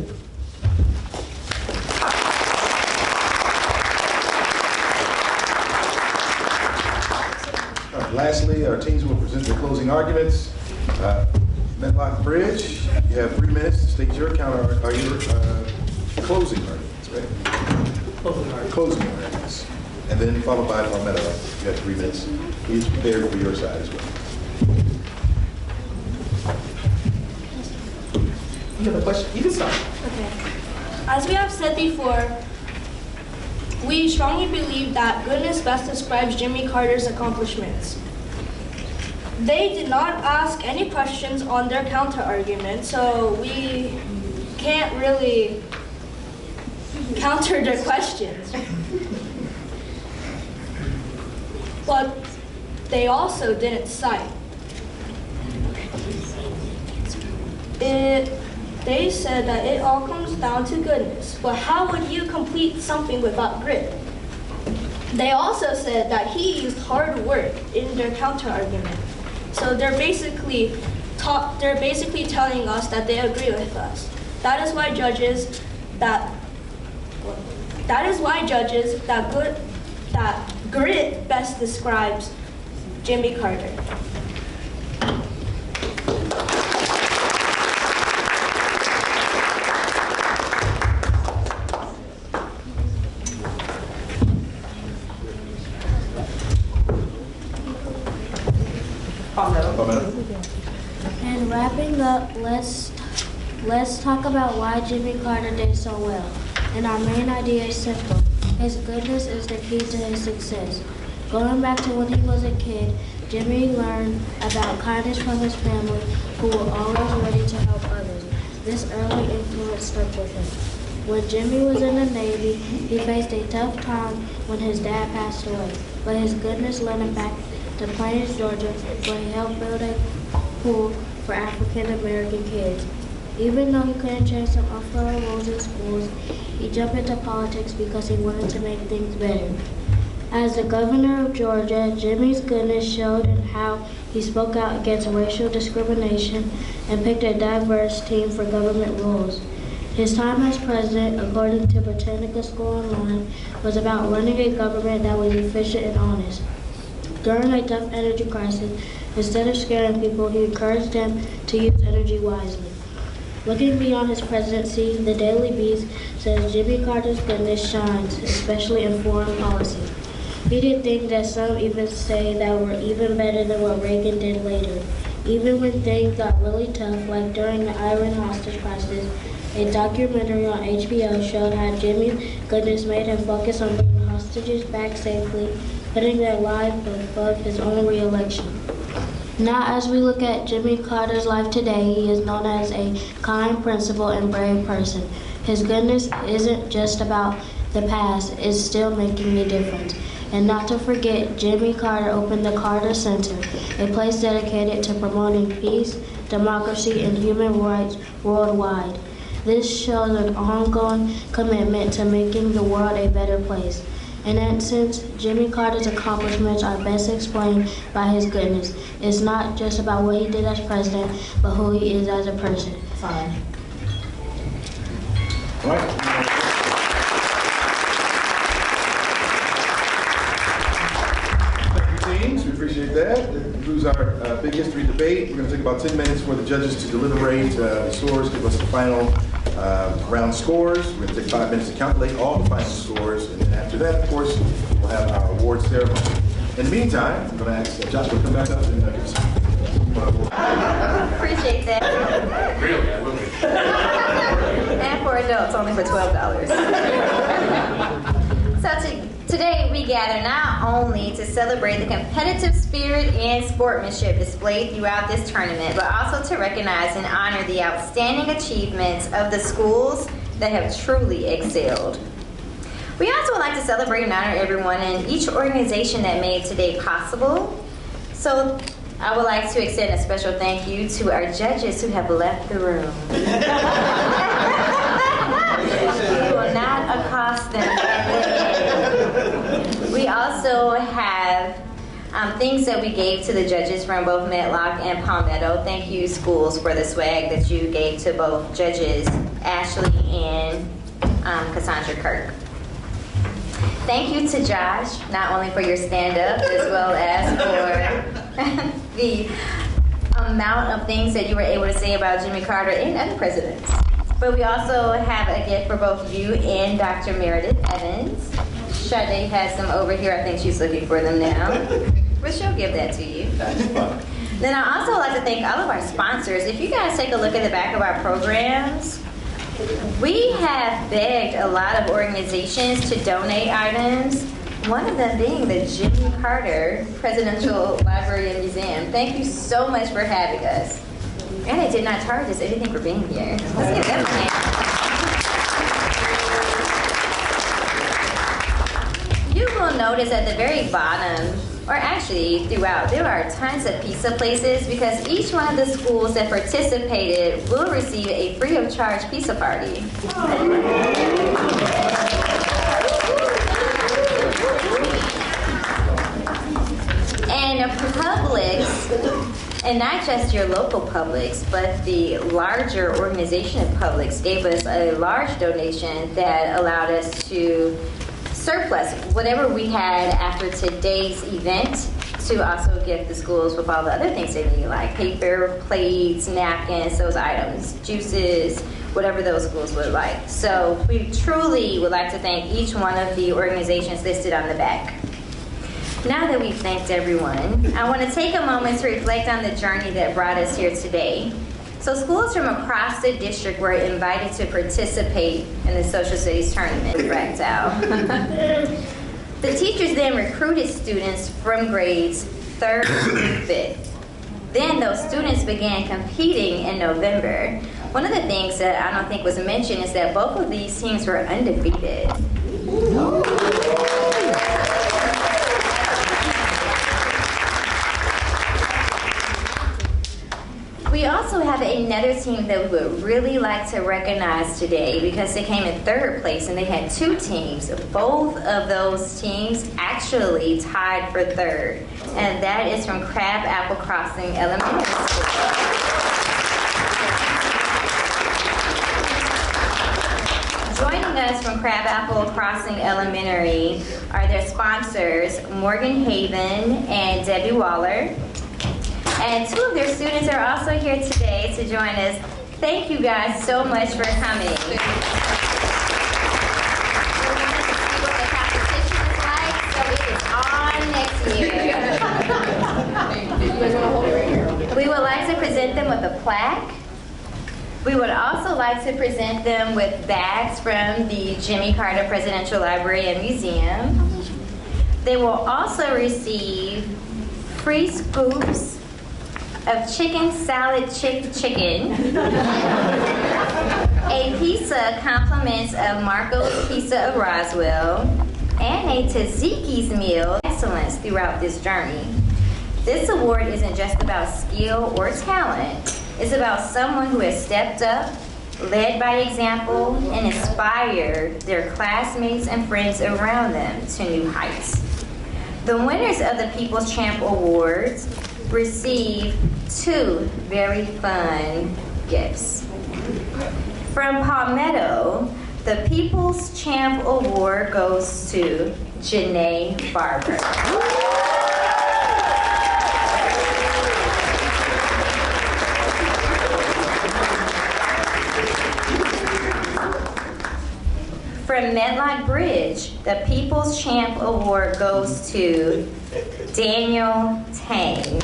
Lastly, our teams will present their closing arguments. Medlock Bridge, you have 3 minutes to state your closing arguments, right? Closing arguments. And then followed by Palmetto. You have 3 minutes. Please prepare for your side as well. You have a question? You can start. Okay. As we have said before, we strongly believe that goodness best describes Jimmy Carter's accomplishments. They did not ask any questions on their counter-argument, so we can't really counter their questions. But they also didn't cite. They said that it all comes down to goodness, but how would you complete something without grit? They also said that he used hard work in their counter-argument. So they're basically telling us that they agree with us. That is why judges that grit best describes Jimmy Carter. And wrapping up, let's talk about why Jimmy Carter did so well. And our main idea is simple. His goodness is the key to his success. Going back to when he was a kid, Jimmy learned about kindness from his family, who were always ready to help others. This early influence stuck with him. When Jimmy was in the Navy, he faced a tough time when his dad passed away, but his goodness led him back to Plains, Georgia, where he helped build a pool for African American kids. Even though he couldn't change some unfair rules in schools, he jumped into politics because he wanted to make things better. As the governor of Georgia, Jimmy's goodness showed in how he spoke out against racial discrimination and picked a diverse team for government roles. His time as president, according to Britannica School Online, was about running a government that was efficient and honest. During a tough energy crisis, instead of scaring people, he encouraged them to use energy wisely. Looking beyond his presidency, the Daily Beast says Jimmy Carter's goodness shines, especially in foreign policy. He did things that some even say that were even better than what Reagan did later. Even when things got really tough, like during the Iran hostage crisis, a documentary on HBO showed how Jimmy's goodness made him focus on bringing hostages back safely, putting their lives above his own re-election. Now, as we look at Jimmy Carter's life today, he is known as a kind, principled, and brave person. His goodness isn't just about the past, it's still making a difference. And not to forget, Jimmy Carter opened the Carter Center, a place dedicated to promoting peace, democracy, and human rights worldwide. This shows an ongoing commitment to making the world a better place. In that sense, Jimmy Carter's accomplishments are best explained by his goodness. It's not just about what he did as president, but who he is as a person. Fine. All right. Teams, we appreciate that. That concludes our big history debate. We're going to take about 10 minutes for the judges to deliberate the scores, give us the final round scores. We're going to take 5 minutes to calculate all the final scores, and then after that, of course, we'll have our award ceremony. In the meantime, I'm going to ask Joshua to come back up and give us Appreciate that. Really, I will be. And for adults, only for $12. So today we gather not only to celebrate the competitive spirit and sportsmanship displayed throughout this tournament, but also to recognize and honor the outstanding achievements of the schools that have truly excelled. We also would like to celebrate and honor everyone in each organization that made today possible. So I would like to extend a special thank you to our judges who have left the room. We will not accost them at the end. We also have things that we gave to the judges from both Medlock and Palmetto. Thank you, schools, for the swag that you gave to both judges, Ashley and Cassandra Kirk. Thank you to Josh, not only for your stand-up, as well as for the amount of things that you were able to say about Jimmy Carter and other presidents. But we also have a gift for both you and Dr. Meredith Evans. Sade has them over here. I think she's looking for them now. But she'll give that to you. Then I also like to thank all of our sponsors. If you guys take a look at the back of our programs, we have begged a lot of organizations to donate items, one of them being the Jimmy Carter Presidential Library and Museum. Thank you so much for having us. And they did not charge us anything for being here. Let's give them a hand. You will notice at the very bottom, or actually throughout, there are tons of pizza places because each one of the schools that participated will receive a free of charge pizza party. And Publix, and not just your local Publix, but the larger organization of Publix gave us a large donation that allowed us to surplus whatever we had after today's event to also gift the schools with all the other things they need, like paper, plates, napkins, those items, juices, whatever those schools would like. So we truly would like to thank each one of the organizations listed on the back. Now that we've thanked everyone, I want to take a moment to reflect on the journey that brought us here today. So schools from across the district were invited to participate in the social studies tournament, Fractal. The teachers then recruited students from grades 3rd through 5th. Then those students began competing in November. One of the things that I don't think was mentioned is that both of these teams were undefeated. We also have another team that we would really like to recognize today because they came in third place and they had two teams. Both of those teams actually tied for third, and that is from Crab Apple Crossing Elementary School. Joining us from Crab Apple Crossing Elementary are their sponsors, Morgan Haven and Debbie Waller. And two of their students are also here today to join us. Thank you guys so much for coming. We wanted to see what the competition is like, so it is on next year. We would like to present them with a plaque. We would also like to present them with bags from the Jimmy Carter Presidential Library and Museum. They will also receive free scoops of chicken salad chicken, a pizza compliments of Marco's Pizza of Roswell, and a Tzatziki's meal excellence throughout this journey. This award isn't just about skill or talent. It's about someone who has stepped up, led by example, and inspired their classmates and friends around them to new heights. The winners of the People's Champ Awards receive two very fun gifts. From Palmetto, the People's Champ Award goes to Janae Barber. From Medlock Bridge, the People's Champ Award goes to Daniel Tang.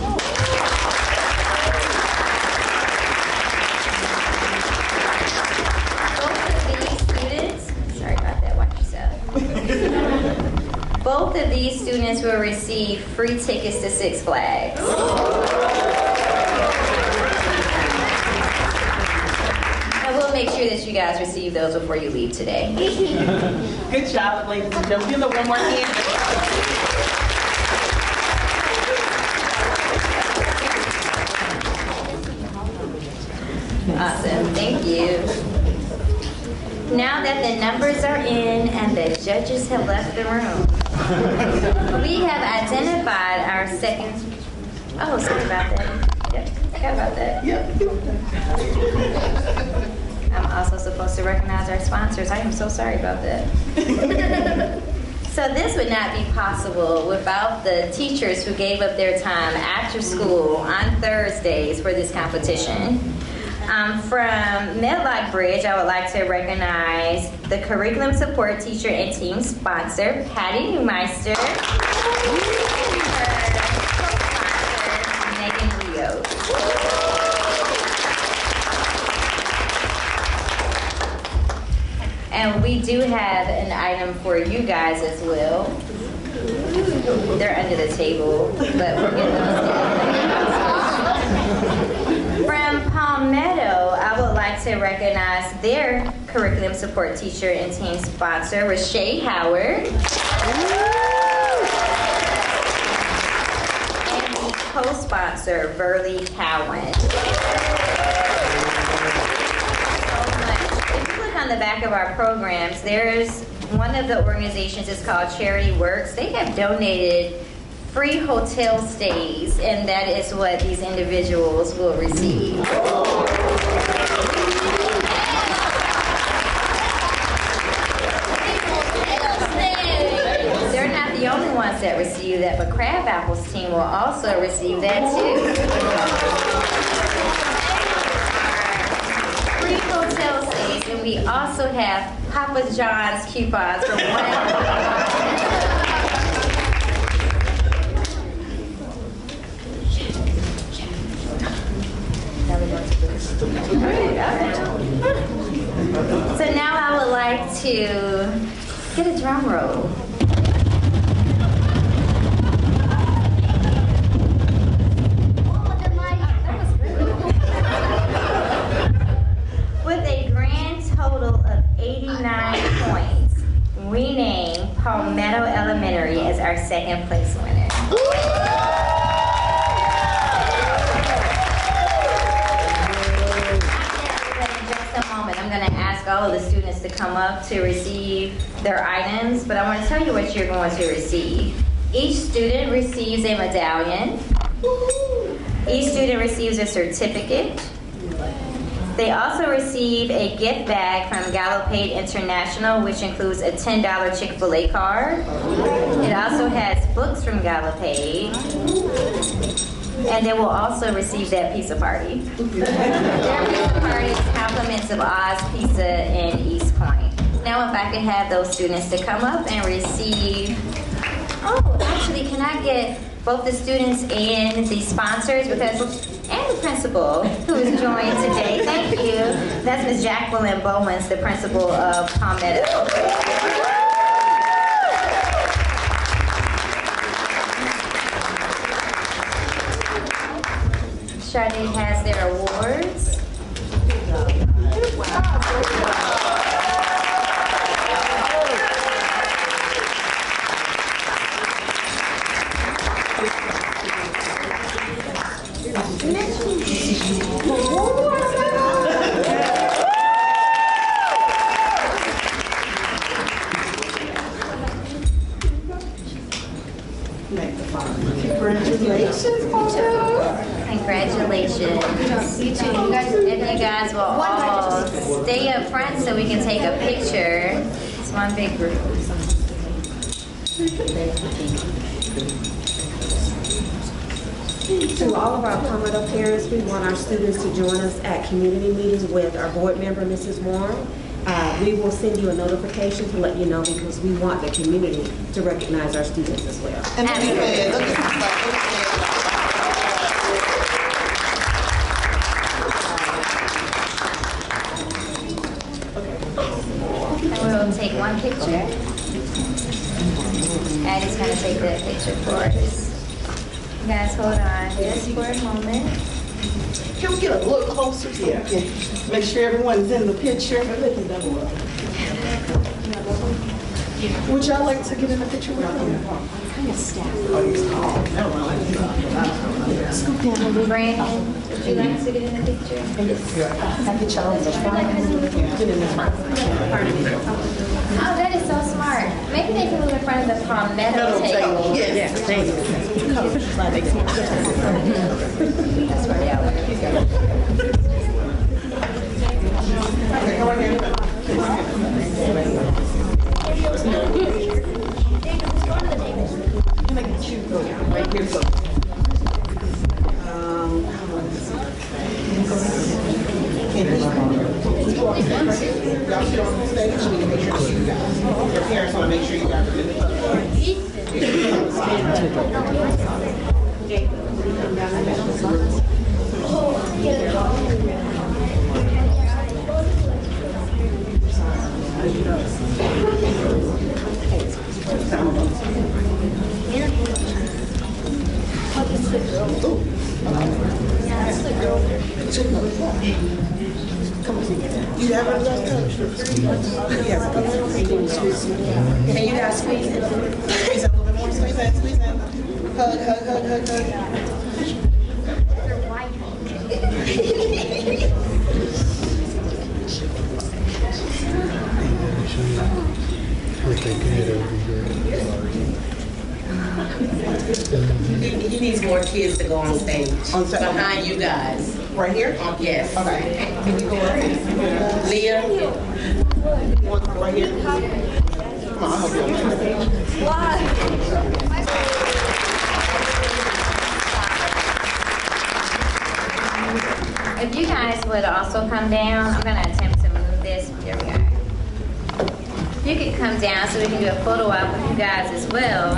Both of these students will receive free tickets to Six Flags. And we'll make sure that you guys receive those before you leave today. Good job, ladies and gentlemen. Give them one more hand. Awesome, thank you. Now that the numbers are in and the judges have left the room, we have identified our second. Oh, sorry about that. Yep, forgot about that. Yep. I'm also supposed to recognize our sponsors. I am so sorry about that. So this would not be possible without the teachers who gave up their time after school on Thursdays for this competition. From Medlock Bridge, I would like to recognize the curriculum support teacher and team sponsor, Patty Neumeister, and her co-sponsor, Megan Leo. And we do have an item for you guys as well. They're under the table, but we'll get those. From Palmetto, I would like to recognize their curriculum support teacher and team sponsor, Rashay Howard. And the co-sponsor, Burley Cowan. On the back of our programs, there's one of the organizations is called Charity Works. They have donated free hotel stays, and that is what these individuals will receive. They're not the only ones that receive that, but Crab Apple's team will also receive that too. Hotel stays, and we also have Papa John's coupons for one. So now I would like to get a drum roll. and place winner. In just a moment, I'm going to ask all of the students to come up to receive their items, but I want to tell you what you're going to receive. Each student receives a medallion. Each student receives a certificate. They also receive a gift bag from Gallopade International, which includes a $10 Chick-fil-A card. It also has books from Gallopade. And they will also receive that pizza party. Their pizza party is compliments of Oz Pizza in East Point. Now if I could have those students to come up and receive... Oh, actually, can I get both the students and the sponsors, and the principal who is joined today. Thank you. That's Ms. Jacqueline Bowens, the principal of Palmetto. Sade has their awards. Congratulations. You two, if you guys will all stay up front so we can take a picture. It's one big group. To all of our Palmetto parents, we want our students to join us at community meetings with our board member, Mrs. Warren. We will send you a notification to let you know because we want the community to recognize our students as well. And we'll take one picture. Addie's going to take that picture for us. You guys hold on just for a moment. Can we get a little closer so we can make sure everyone's in the picture? Would y'all like to get in the picture with them? Brandon, would you like to get in the picture? Oh, that is so smart. Maybe they can move in front of the Palmetto table. Yes, thank you. That's where they are. Right here, so. Y'all sit on the stage, we can make sure you got your parents want to make sure you got You have a little yes. Can you guys squeeze in? Squeeze in a little bit more. Squeeze in, squeeze in. Hug, hug, hug, hug, hug. He needs more kids to go on stage. Behind you guys. Right here? Yes. Okay. Can you go up? Leah? Right here? Come on, I'll help If you guys would also come down, I'm going to attempt to move this. There we are. If you could come down so we can do a photo op with you guys as well.